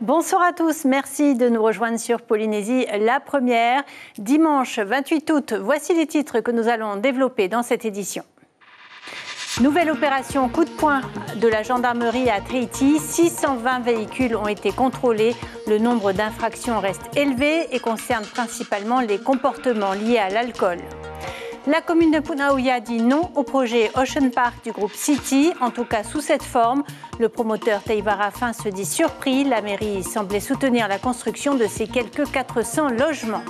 Bonsoir à tous, merci de nous rejoindre sur Polynésie la première. Dimanche 28 août, voici les titres que nous allons développer dans cette édition. Nouvelle opération coup de poing de la gendarmerie à Tahiti. 620 véhicules ont été contrôlés. Le nombre d'infractions reste élevé et concerne principalement les comportements liés à l'alcool. La commune de Punauia dit non au projet Ocean Park du groupe City, en tout cas sous cette forme. Le promoteur Teiva Rafin se dit surpris. La mairie semblait soutenir la construction de ces quelques 400 logements.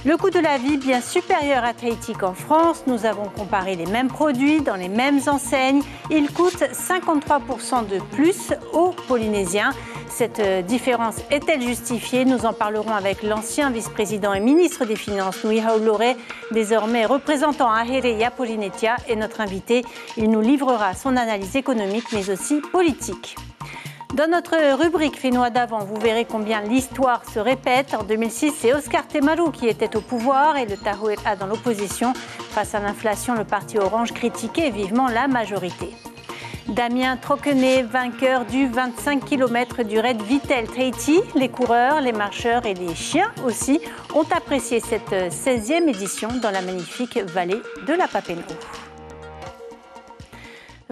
Le coût de la vie bien supérieur à Tahiti qu'en France. Nous avons comparé les mêmes produits dans les mêmes enseignes. Il coûte 53% de plus aux Polynésiens. Cette différence est-elle justifiée? Nous en parlerons avec l'ancien vice-président et ministre des Finances, Nui Haulore, désormais représentant à Here Polynesia, et notre invité. Il nous livrera son analyse économique mais aussi politique. Dans notre rubrique Fénois d'avant, vous verrez combien l'histoire se répète. En 2006, c'est Oscar Temaru qui était au pouvoir et le Tahuera dans l'opposition. Face à l'inflation, le parti Orange critiquait vivement la majorité. Damien Troquenet, vainqueur du 25 km du raid Vitel Tahiti. Les coureurs, les marcheurs et les chiens aussi ont apprécié cette 16e édition dans la magnifique vallée de la Papenhou.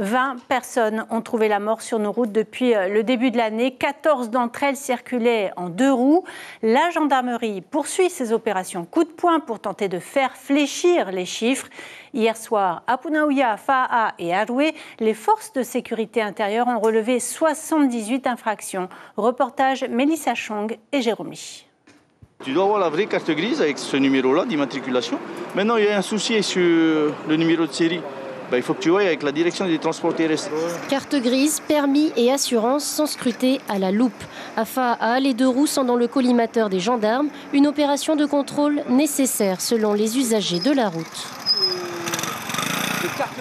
20 personnes ont trouvé la mort sur nos routes depuis le début de l'année. 14 d'entre elles circulaient en 2 roues. La gendarmerie poursuit ses opérations coup de poing pour tenter de faire fléchir les chiffres. Hier soir, à Punauia, Fa'a et Aroué, les forces de sécurité intérieure ont relevé 78 infractions. Reportage Mélissa Chong et Jérôme Lee. Tu dois avoir la vraie carte grise avec ce numéro-là d'immatriculation. Maintenant, il y a un souci sur le numéro de série. Il faut que tu voies avec la direction des transports terrestres. Carte grise, permis et assurance sont scrutés à la loupe. À Fa'a, les 2 roues sont dans le collimateur des gendarmes. Une opération de contrôle nécessaire selon les usagers de la route.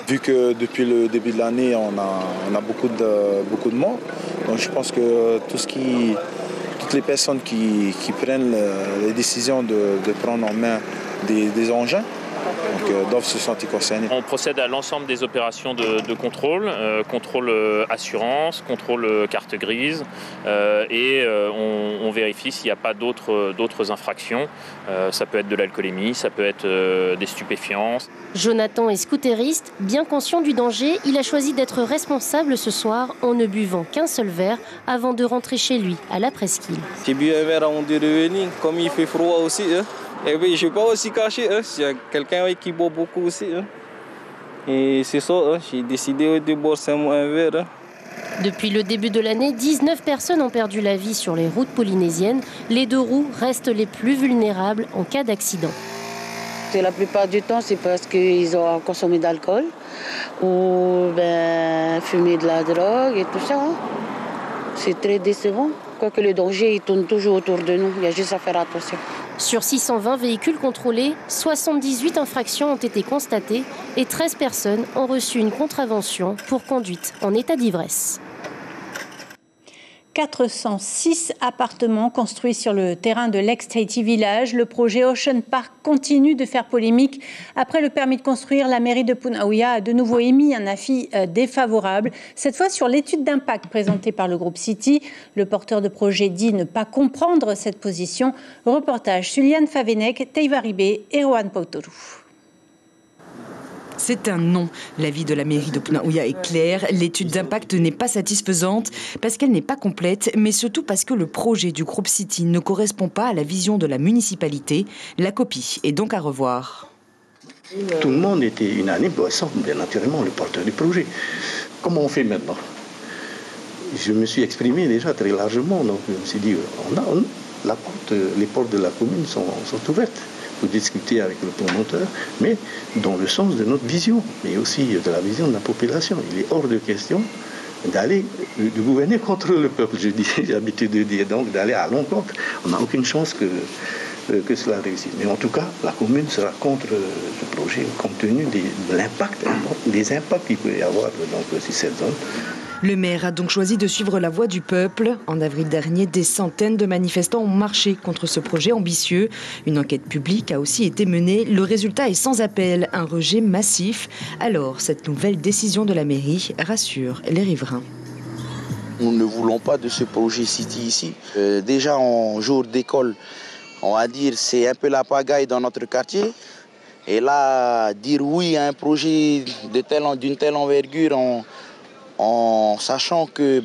Vu que depuis le début de l'année, on a beaucoup de morts, donc je pense que toutes les personnes qui prennent les décisions de prendre en main des engins, doivent se sentir concernés. On procède à l'ensemble des opérations de contrôle, contrôle assurance, contrôle carte grise, et on vérifie s'il n'y a pas d'autres infractions. Ça peut être de l'alcoolémie, ça peut être des stupéfiants. Jonathan est scooteriste. Bien conscient du danger, il a choisi d'être responsable ce soir en ne buvant qu'un seul verre avant de rentrer chez lui à la presqu'île. J'ai bu un verre avant de revenir, comme il fait froid aussi. Et oui, je ne vais pas aussi cacher, s'il y a quelqu'un qui boit beaucoup aussi. Et c'est ça, j'ai décidé de boire seulement un verre. Depuis le début de l'année, 19 personnes ont perdu la vie sur les routes polynésiennes. Les 2 roues restent les plus vulnérables en cas d'accident. La plupart du temps, c'est parce qu'ils ont consommé d'alcool ou fumé de la drogue et tout ça. C'est très décevant. Quoique le danger, il tourne toujours autour de nous. Il y a juste à faire attention. Sur 620 véhicules contrôlés, 78 infractions ont été constatées et 13 personnes ont reçu une contravention pour conduite en état d'ivresse. 406 appartements construits sur le terrain de l'ex-Tahiti Village. Le projet Ocean Park continue de faire polémique. Après le permis de construire, la mairie de Punauia a de nouveau émis un avis défavorable. Cette fois sur l'étude d'impact présentée par le groupe City. Le porteur de projet dit ne pas comprendre cette position. Reportage Suliane Favenec, Teiva Ribé et Rohan Pautoru. C'est un non. L'avis de la mairie de Punauia est clair. L'étude d'impact n'est pas satisfaisante parce qu'elle n'est pas complète, mais surtout parce que le projet du groupe City ne correspond pas à la vision de la municipalité. La copie est donc à revoir. Tout le monde était unanime, sauf bien naturellement le porteur du projet. Comment on fait maintenant? Je me suis exprimé déjà très largement, donc je me suis dit, les portes de la commune sont ouvertes pour discuter avec le promoteur, mais dans le sens de notre vision, mais aussi de la vision de la population. Il est hors de question de gouverner contre le peuple, j'ai l'habitude de dire, donc d'aller à l'encontre. On n'a aucune chance que cela réussisse. Mais en tout cas, la commune sera contre ce projet, compte tenu de l'impact, des impacts qu'il peut y avoir sur cette zone. Le maire a donc choisi de suivre la voie du peuple. En avril dernier, des centaines de manifestants ont marché contre ce projet ambitieux. Une enquête publique a aussi été menée. Le résultat est sans appel, un rejet massif. Alors, cette nouvelle décision de la mairie rassure les riverains. Nous ne voulons pas de ce projet City ici. Déjà en jour d'école, on va dire c'est un peu la pagaille dans notre quartier. Et là, dire oui à un projet d'une telle envergure en sachant que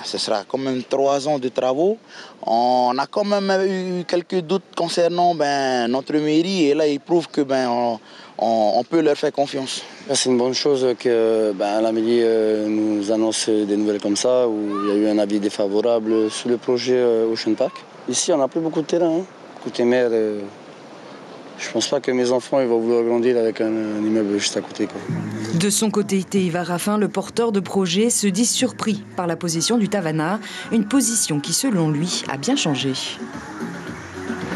ce sera quand même 3 ans de travaux. On a quand même eu quelques doutes concernant notre mairie et là ils prouvent que on peut leur faire confiance. C'est une bonne chose que la mairie nous annonce des nouvelles comme ça, où il y a eu un avis défavorable sur le projet Ocean Park. Ici on n'a plus beaucoup de terrain. Côté mer, je ne pense pas que mes enfants ils vont vouloir grandir avec un immeuble juste à côté, quoi. De son côté, Teiva Rafin, le porteur de projet, se dit surpris par la position du Tavana, une position qui, selon lui, a bien changé.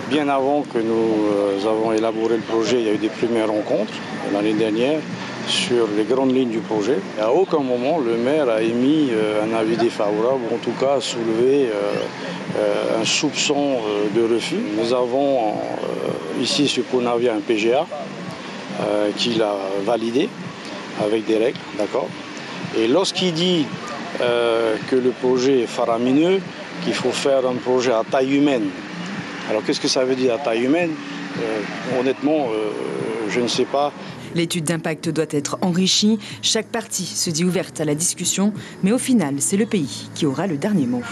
Bien avant que nous avons élaboré le projet, il y a eu des premières rencontres l'année dernière sur les grandes lignes du projet. Et à aucun moment, le maire a émis un avis défavorable, ou en tout cas soulevé un soupçon de refus. Nous avons ici sur Punauia un PGA qui l'a validé avec des règles, d'accord. Et lorsqu'il dit que le projet est faramineux, qu'il faut faire un projet à taille humaine. Alors qu'est-ce que ça veut dire à taille humaine? Honnêtement, je ne sais pas. L'étude d'impact doit être enrichie. Chaque partie se dit ouverte à la discussion, mais au final, c'est le pays qui aura le dernier mot.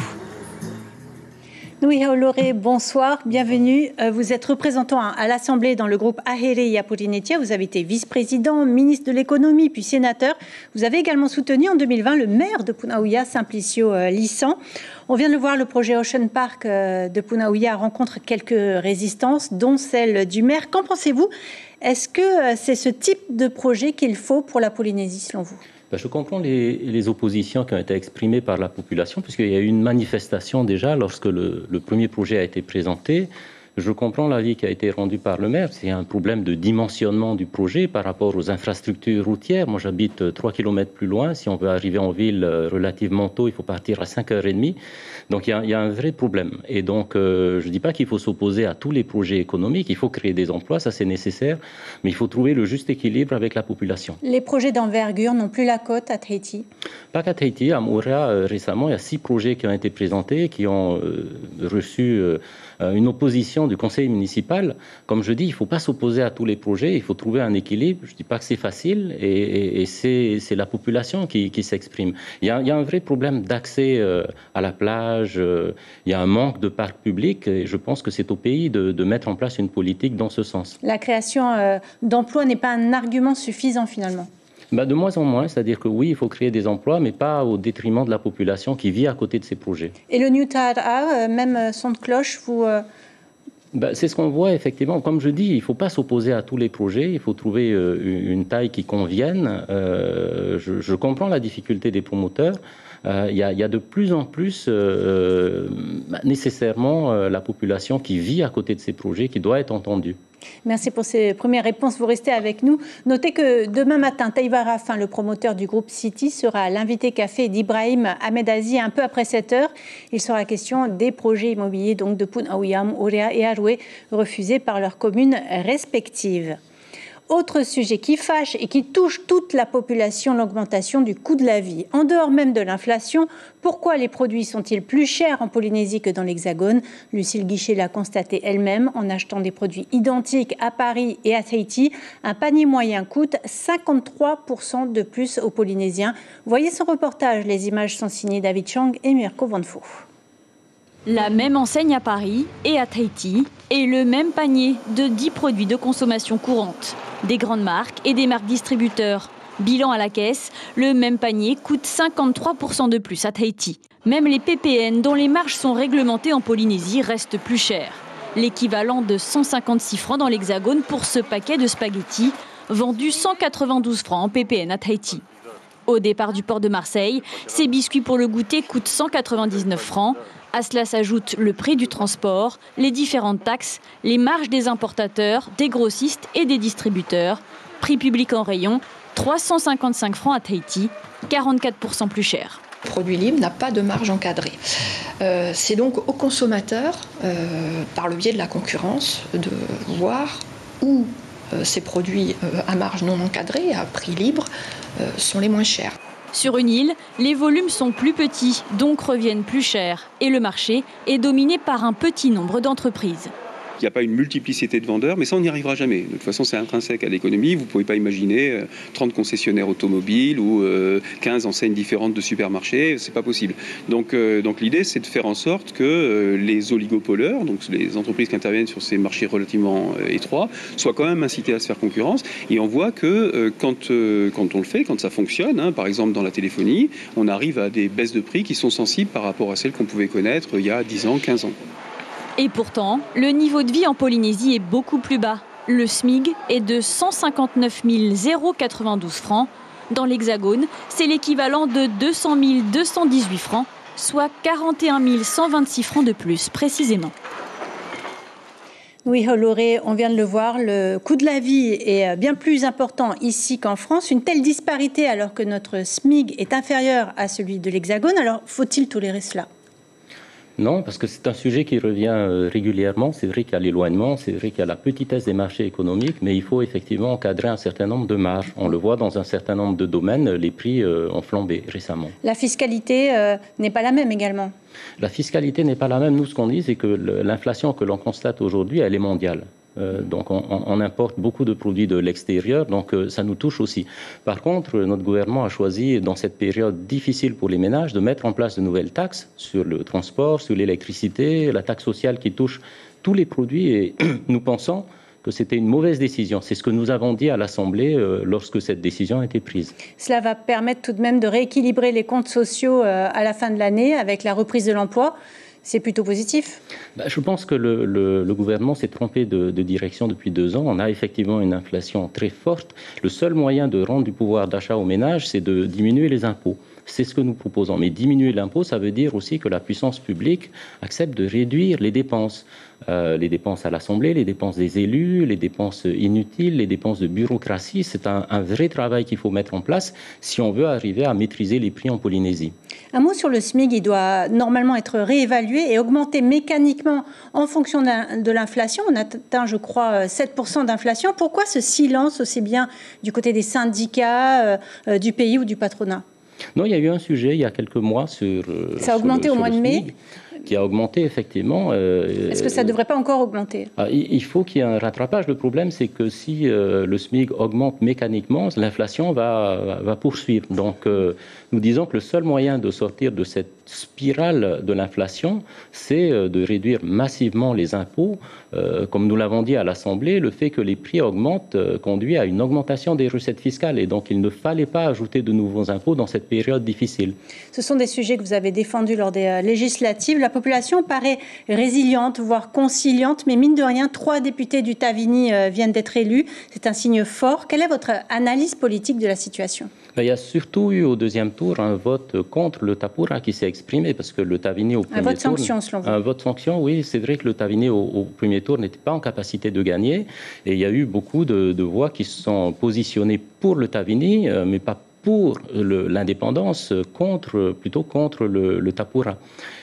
Louis Haoloré, bonsoir, bienvenue. Vous êtes représentant à l'Assemblée dans le groupe Ahere Purinetia. Vous avez été vice-président, ministre de l'économie, puis sénateur. Vous avez également soutenu en 2020 le maire de Punauia, Simplicio Lissan. On vient de le voir, le projet Ocean Park de Punauia rencontre quelques résistances, dont celle du maire. Qu'en pensez-vous? Est-ce que c'est ce type de projet qu'il faut pour la Polynésie, selon vous? Je comprends les oppositions qui ont été exprimées par la population, puisqu'il y a eu une manifestation déjà lorsque le premier projet a été présenté. Je comprends l'avis qui a été rendu par le maire. C'est un problème de dimensionnement du projet par rapport aux infrastructures routières. Moi, j'habite 3 km plus loin. Si on veut arriver en ville relativement tôt, il faut partir à 5h30. Donc, il y a un vrai problème. Et donc, je ne dis pas qu'il faut s'opposer à tous les projets économiques. Il faut créer des emplois, ça c'est nécessaire. Mais il faut trouver le juste équilibre avec la population. Les projets d'envergure n'ont plus la cote à Tahiti? Pas qu'à Tahiti. À Moorea, récemment, il y a 6 projets qui ont été présentés, qui ont reçu une opposition du conseil municipal. Comme je dis, il ne faut pas s'opposer à tous les projets, il faut trouver un équilibre. Je ne dis pas que c'est facile et c'est la population qui s'exprime. Il y a un vrai problème d'accès à la plage, il y a un manque de parcs publics et je pense que c'est au pays de mettre en place une politique dans ce sens. La création d'emplois n'est pas un argument suffisant finalement? De moins en moins, c'est-à-dire que oui, il faut créer des emplois, mais pas au détriment de la population qui vit à côté de ces projets. Et le New Taha, même son de cloche, vous... C'est ce qu'on voit effectivement. Comme je dis, il ne faut pas s'opposer à tous les projets, il faut trouver une taille qui convienne. Je comprends la difficulté des promoteurs. Il y a de plus en plus nécessairement la population qui vit à côté de ces projets qui doit être entendue. Merci pour ces premières réponses. Vous restez avec nous. Notez que demain matin, Teiva Rafin, le promoteur du groupe City, sera à l'invité café d'Ibrahim Ahmedazi un peu après 7h. Il sera question des projets immobiliers donc de Punauia, Moorea et Aroué refusés par leurs communes respectives. Autre sujet qui fâche et qui touche toute la population, l'augmentation du coût de la vie. En dehors même de l'inflation, pourquoi les produits sont-ils plus chers en Polynésie que dans l'Hexagone? Lucille Guichet l'a constaté elle-même en achetant des produits identiques à Paris et à Tahiti. Un panier moyen coûte 53% de plus aux Polynésiens. Voyez ce reportage, les images sont signées David Chang et Mirko Vanfo. La même enseigne à Paris et à Tahiti et le même panier de 10 produits de consommation courante. Des grandes marques et des marques distributeurs. Bilan à la caisse, le même panier coûte 53% de plus à Tahiti. Même les PPN dont les marges sont réglementées en Polynésie restent plus chères. L'équivalent de 156 francs dans l'Hexagone pour ce paquet de spaghettis, vendu 192 francs en PPN à Tahiti. Au départ du port de Marseille, ces biscuits pour le goûter coûtent 199 francs. À cela s'ajoute le prix du transport, les différentes taxes, les marges des importateurs, des grossistes et des distributeurs. Prix public en rayon, 355 francs à Tahiti, 44% plus cher. Le produit libre n'a pas de marge encadrée. C'est donc au consommateur, par le biais de la concurrence, de voir où ces produits à marge non encadrée, à prix libre, sont les moins chers. Sur une île, les volumes sont plus petits, donc reviennent plus cher. Et le marché est dominé par un petit nombre d'entreprises. Il n'y a pas une multiplicité de vendeurs, mais ça, on n'y arrivera jamais. De toute façon, c'est intrinsèque à l'économie. Vous ne pouvez pas imaginer 30 concessionnaires automobiles ou 15 enseignes différentes de supermarchés. Ce n'est pas possible. Donc l'idée, c'est de faire en sorte que les oligopoleurs, donc les entreprises qui interviennent sur ces marchés relativement étroits, soient quand même incitées à se faire concurrence. Et on voit que quand on le fait, quand ça fonctionne, par exemple dans la téléphonie, on arrive à des baisses de prix qui sont sensibles par rapport à celles qu'on pouvait connaître il y a 10 ans, 15 ans. Et pourtant, le niveau de vie en Polynésie est beaucoup plus bas. Le SMIC est de 159 092 francs. Dans l'Hexagone, c'est l'équivalent de 200 218 francs, soit 41 126 francs de plus précisément. Oui, Holloré, on vient de le voir, le coût de la vie est bien plus important ici qu'en France. Une telle disparité alors que notre SMIC est inférieur à celui de l'Hexagone. Alors, faut-il tolérer cela ? Non, parce que c'est un sujet qui revient régulièrement. C'est vrai qu'il y a l'éloignement, c'est vrai qu'il y a la petitesse des marchés économiques, mais il faut effectivement encadrer un certain nombre de marges. On le voit dans un certain nombre de domaines, les prix ont flambé récemment. La fiscalité n'est pas la même également. La fiscalité n'est pas la même. Nous, ce qu'on dit, c'est que l'inflation que l'on constate aujourd'hui, elle est mondiale. Donc on importe beaucoup de produits de l'extérieur, donc ça nous touche aussi. Par contre, notre gouvernement a choisi, dans cette période difficile pour les ménages, de mettre en place de nouvelles taxes sur le transport, sur l'électricité, la taxe sociale qui touche tous les produits, et nous pensons que c'était une mauvaise décision. C'est ce que nous avons dit à l'Assemblée lorsque cette décision a été prise. Cela va permettre tout de même de rééquilibrer les comptes sociaux à la fin de l'année avec la reprise de l'emploi. C'est plutôt positif. Je pense que le gouvernement s'est trompé de direction depuis 2 ans. On a effectivement une inflation très forte. Le seul moyen de rendre du pouvoir d'achat aux ménages, c'est de diminuer les impôts. C'est ce que nous proposons. Mais diminuer l'impôt, ça veut dire aussi que la puissance publique accepte de réduire les dépenses. Les dépenses à l'Assemblée, les dépenses des élus, les dépenses inutiles, les dépenses de bureaucratie. C'est un vrai travail qu'il faut mettre en place si on veut arriver à maîtriser les prix en Polynésie. Un mot sur le SMIC, il doit normalement être réévalué et augmenter mécaniquement en fonction de l'inflation. On atteint, je crois, 7% d'inflation. Pourquoi ce silence aussi bien du côté des syndicats, du pays ou du patronat ? Non, il y a eu un sujet il y a quelques mois sur... Ça a augmenté au mois de mai ? Qui a augmenté, effectivement. Est-ce que ça ne devrait pas encore augmenter ? Il faut qu'il y ait un rattrapage. Le problème, c'est que si le SMIC augmente mécaniquement, l'inflation va poursuivre. Donc, nous disons que le seul moyen de sortir de cette spirale de l'inflation, c'est de réduire massivement les impôts. Comme nous l'avons dit à l'Assemblée, le fait que les prix augmentent conduit à une augmentation des recettes fiscales. Et donc, il ne fallait pas ajouter de nouveaux impôts dans cette période difficile. Ce sont des sujets que vous avez défendus lors des législatives. La population paraît résiliente, voire conciliante, mais mine de rien, 3 députés du Tavini viennent d'être élus. C'est un signe fort. Quelle est votre analyse politique de la situation ? Il y a surtout eu au deuxième tour un vote contre le Tapura qui s'est exprimé, parce que le Tavini au premier tour... Un vote sanction, selon vous ? Un vote sanction, oui. C'est vrai que le Tavini au premier tour n'était pas en capacité de gagner. Et il y a eu beaucoup de voix qui se sont positionnées pour le Tavini, mais pas pour l'indépendance, plutôt contre le Tapura.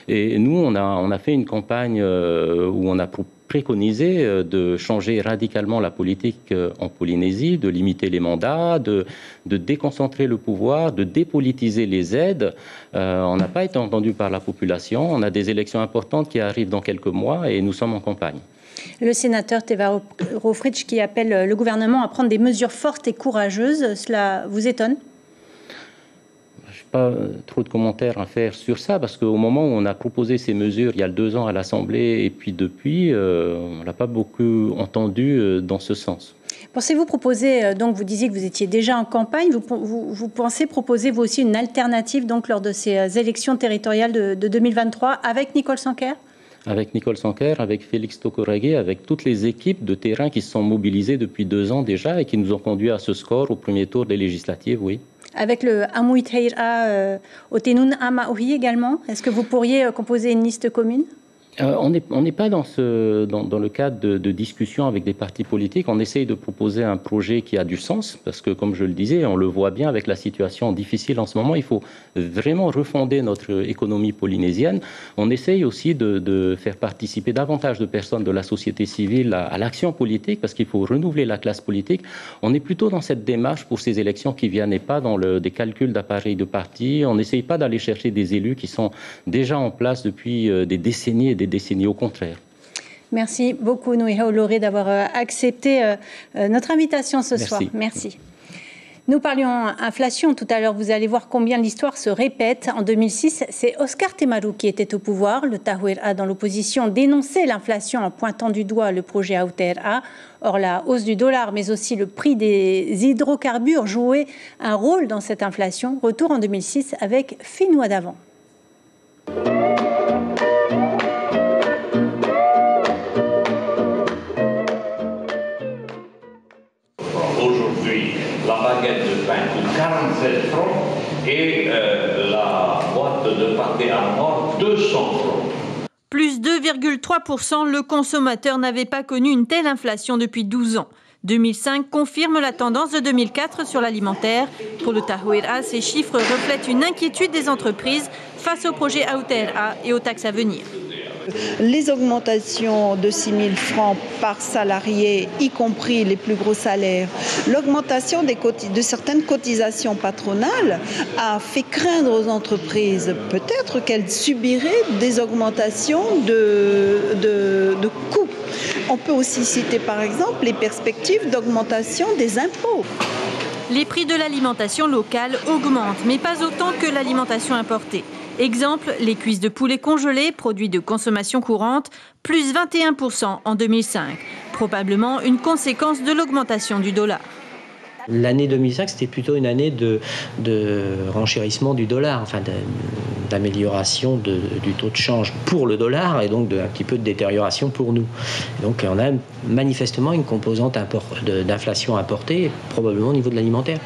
Et nous, on a fait une campagne où on a préconisé de changer radicalement la politique en Polynésie, de limiter les mandats, de déconcentrer le pouvoir, de dépolitiser les aides. On n'a pas été entendu par la population. On a des élections importantes qui arrivent dans quelques mois et nous sommes en campagne. Le sénateur Teva Rohfritsch qui appelle le gouvernement à prendre des mesures fortes et courageuses, cela vous étonne ? Pas trop de commentaires à faire sur ça, parce qu'au moment où on a proposé ces mesures, il y a 2 ans à l'Assemblée, et puis depuis, on n'a pas beaucoup entendu dans ce sens. Pensez-vous proposer, donc vous disiez que vous étiez déjà en campagne, vous pensez proposer vous aussi une alternative donc, lors de ces élections territoriales de 2023 avec Nicole Sanquer ? Avec Nicole Sanquer, avec Félix Tokoragé, avec toutes les équipes de terrain qui se sont mobilisées depuis 2 ans déjà et qui nous ont conduits à ce score au premier tour des législatives, oui. Avec le Amouit Heira Otenun Amaohi également, est-ce que vous pourriez composer une liste commune ? On n'est pas dans le cadre de discussion avec des partis politiques. On essaye de proposer un projet qui a du sens, parce que, comme je le disais, on le voit bien avec la situation difficile en ce moment, il faut vraiment refonder notre économie polynésienne. On essaye aussi de faire participer davantage de personnes de la société civile à l'action politique, parce qu'il faut renouveler la classe politique. On est plutôt dans cette démarche pour ces élections qui viennent, et pas dans des calculs d'appareils de parti. On n'essaye pas d'aller chercher des élus qui sont déjà en place depuis des décennies et des décennies, au contraire. Merci beaucoup, Nuiha Oloré, d'avoir accepté notre invitation ce soir. Merci. Nous parlions inflation tout à l'heure. Vous allez voir combien l'histoire se répète. En 2006, c'est Oscar Temaru qui était au pouvoir. Le Tahuera, dans l'opposition, dénonçait l'inflation en pointant du doigt le projet Aotearoa. Or, la hausse du dollar, mais aussi le prix des hydrocarbures jouaient un rôle dans cette inflation. Retour en 2006 avec Finnois d'avant. Aujourd'hui, la baguette de pain coûte 47 francs et la boîte de pâté à mort 200 francs. Plus 2,3%, le consommateur n'avait pas connu une telle inflation depuis 12 ans. 2005 confirme la tendance de 2004 sur l'alimentaire. Pour le Tahuera, ces chiffres reflètent une inquiétude des entreprises face au projet Aotearoa et aux taxes à venir. Les augmentations de 6 000 francs par salarié, y compris les plus gros salaires, l'augmentation de certaines cotisations patronales a fait craindre aux entreprises peut-être qu'elles subiraient des augmentations de coûts. On peut aussi citer par exemple les perspectives d'augmentation des impôts. Les prix de l'alimentation locale augmentent, mais pas autant que l'alimentation importée. Exemple, les cuisses de poulet congelées, produits de consommation courante, plus 21% en 2005. Probablement une conséquence de l'augmentation du dollar. L'année 2005, c'était plutôt une année de renchérissement du dollar, enfin d'amélioration du taux de change pour le dollar et donc un petit peu de détérioration pour nous. Et donc on a manifestement une composante d'inflation importée, probablement au niveau de l'alimentaire.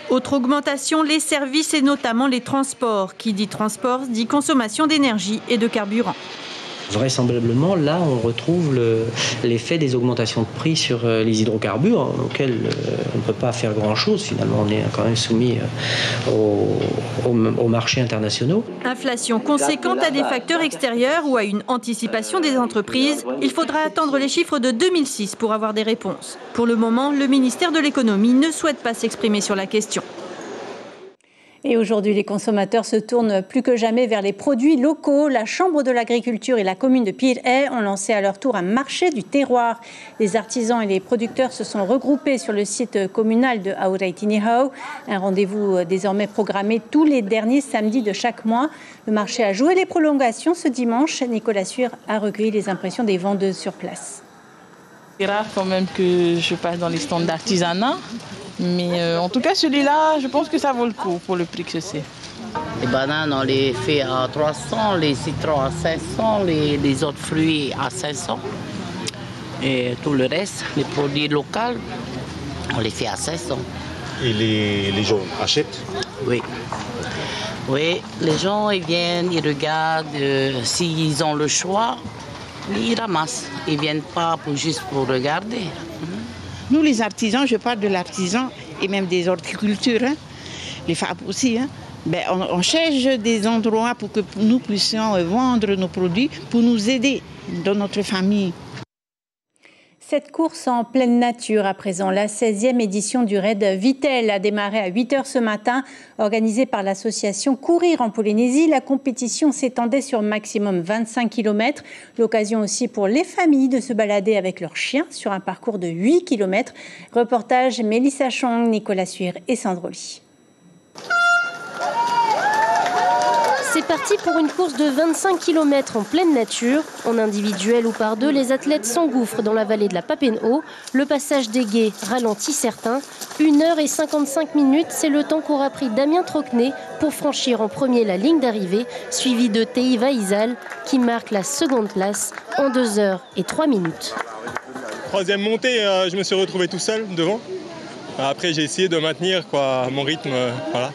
Autre augmentation, les services et notamment les transports. Qui dit transport dit consommation d'énergie et de carburant. Vraisemblablement, là, on retrouve l'effet des augmentations de prix sur les hydrocarbures, auxquels on ne peut pas faire grand-chose. Finalement, on est quand même soumis aux marchés internationaux. Inflation conséquente à des facteurs extérieurs ou à une anticipation des entreprises. Il faudra attendre les chiffres de 2006 pour avoir des réponses. Pour le moment, le ministère de l'économie ne souhaite pas s'exprimer sur la question. Et aujourd'hui, les consommateurs se tournent plus que jamais vers les produits locaux. La Chambre de l'agriculture et la commune de Pirée ont lancé à leur tour un marché du terroir. Les artisans et les producteurs se sont regroupés sur le site communal de Auraitiniho. Un rendez-vous désormais programmé tous les derniers samedis de chaque mois. Le marché a joué les prolongations ce dimanche. Nicolas Suire a recueilli les impressions des vendeuses sur place. C'est rare quand même que je passe dans les stands d'artisanat. Mais en tout cas, celui-là, je pense que ça vaut le coup pour le prix que c'est. Les bananes, on les fait à 300, les citrons à 500, les autres fruits à 500. Et tout le reste, les produits locaux, on les fait à 500. Et les gens achètent? Oui. Oui, les gens, ils viennent, ils regardent, s'ils ont le choix, ils ramassent. Ils ne viennent pas juste pour regarder. Nous, les artisans, je parle de l'artisan et même des horticultures, les femmes aussi, on cherche des endroits pour que nous puissions vendre nos produits, pour nous aider dans notre famille. Cette course en pleine nature à présent, la 16e édition du raid Vitel a démarré à 8h ce matin. Organisée par l'association Courir en Polynésie, la compétition s'étendait sur maximum 25 km. L'occasion aussi pour les familles de se balader avec leurs chiens sur un parcours de 8 km. Reportage Mélissa Chong, Nicolas Suire et Sandroli. C'est parti pour une course de 25 km en pleine nature. En individuel ou par deux, les athlètes s'engouffrent dans la vallée de la Papenho. Le passage des gués ralentit certains. 1h55, c'est le temps qu'aura pris Damien Trocnet pour franchir en premier la ligne d'arrivée, suivi de Teiva Izal qui marque la seconde place en 2h03. Troisième montée, je me suis retrouvé tout seul devant. Après, j'ai essayé de maintenir mon rythme. Voilà.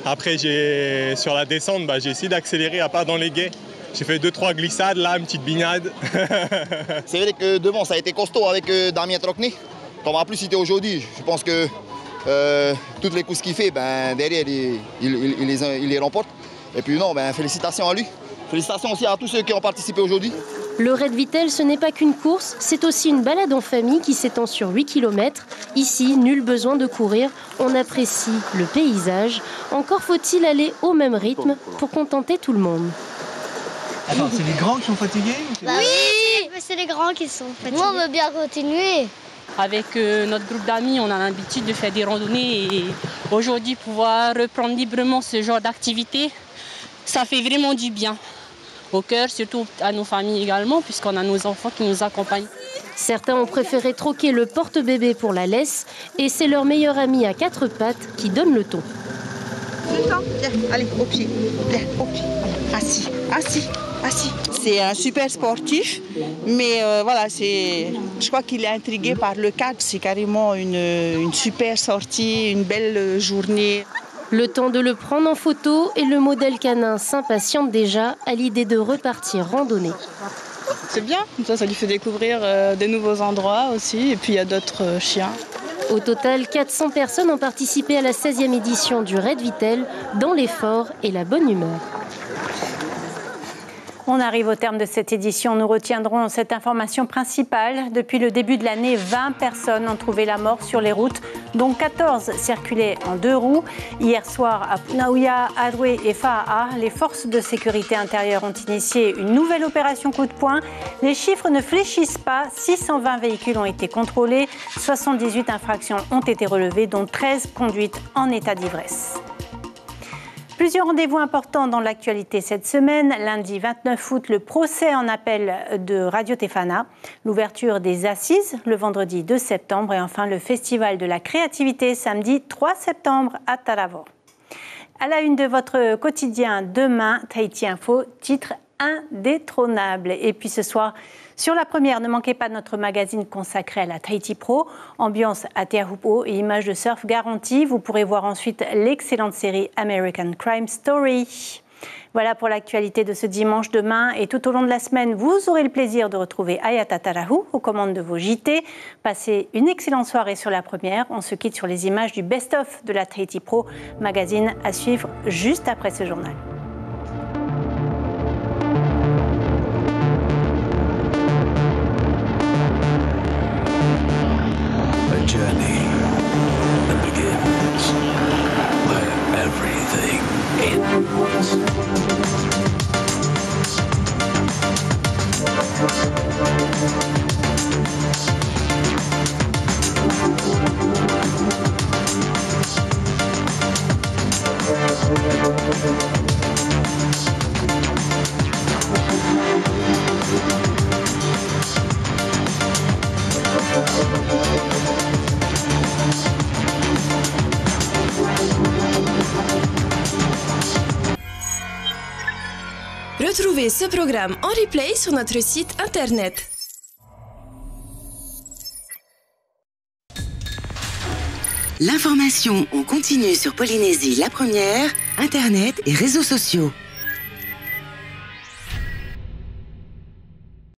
Après, sur la descente, j'ai essayé d'accélérer à part dans les gués J'ai fait 2-3 glissades là, une petite bignade. C'est vrai que devant ça a été costaud avec Damien Trocné. Comme en plus c'était aujourd'hui, je pense que toutes les courses qu'il fait, derrière il les remporte. Et puis non, félicitations à lui. Félicitations aussi à tous ceux qui ont participé aujourd'hui. Le Red Vitel, ce n'est pas qu'une course, c'est aussi une balade en famille qui s'étend sur 8 km. Ici, nul besoin de courir, on apprécie le paysage. Encore faut-il aller au même rythme pour contenter tout le monde. Attends, c'est les grands qui sont fatigués? Oui, c'est les grands qui sont fatigués. Moi, on veut bien continuer. Avec notre groupe d'amis, on a l'habitude de faire des randonnées et aujourd'hui, pouvoir reprendre librement ce genre d'activité, ça fait vraiment du bien. Au cœur, surtout à nos familles également, puisqu'on a nos enfants qui nous accompagnent. Certains ont préféré troquer le porte-bébé pour la laisse et c'est leur meilleur ami à 4 pattes qui donne le ton. Allez, au pied. Au pied. Assis, assis, assis. C'est un super sportif, mais voilà, je crois qu'il est intrigué par le cadre. C'est carrément une super sortie, une belle journée. Le temps de le prendre en photo et le modèle canin s'impatiente déjà à l'idée de repartir randonner. C'est bien, ça lui fait découvrir des nouveaux endroits aussi, et puis il y a d'autres chiens. Au total, 400 personnes ont participé à la 16e édition du Red Vitel dans l'effort et la bonne humeur. On arrive au terme de cette édition. Nous retiendrons cette information principale. Depuis le début de l'année, 20 personnes ont trouvé la mort sur les routes, dont 14 circulaient en 2 roues. Hier soir, à Punaouia, Aroué et Fa'a, les forces de sécurité intérieure ont initié une nouvelle opération coup de poing. Les chiffres ne fléchissent pas. 620 véhicules ont été contrôlés. 78 infractions ont été relevées, dont 13 conduites en état d'ivresse. Plusieurs rendez-vous importants dans l'actualité cette semaine. Lundi 29 août, le procès en appel de Radio Tefana, l'ouverture des assises le vendredi 2 septembre et enfin le festival de la créativité samedi 3 septembre à Taravort. À la une de votre quotidien demain, Tahiti Info, titre indétrônable. Et puis ce soir, sur la première, ne manquez pas notre magazine consacré à la Tahiti Pro, ambiance à Teahupo'o et images de surf garanties. Vous pourrez voir ensuite l'excellente série American Crime Story. Voilà pour l'actualité de ce dimanche. Demain et tout au long de la semaine, vous aurez le plaisir de retrouver Ayata Tarahu aux commandes de vos JT. Passez une excellente soirée sur la première. On se quitte sur les images du best-of de la Tahiti Pro, magazine à suivre juste après ce journal. Journey that begins where everything ends. Retrouvez ce programme en replay sur notre site internet. L'information en continu sur Polynésie la première, internet et réseaux sociaux.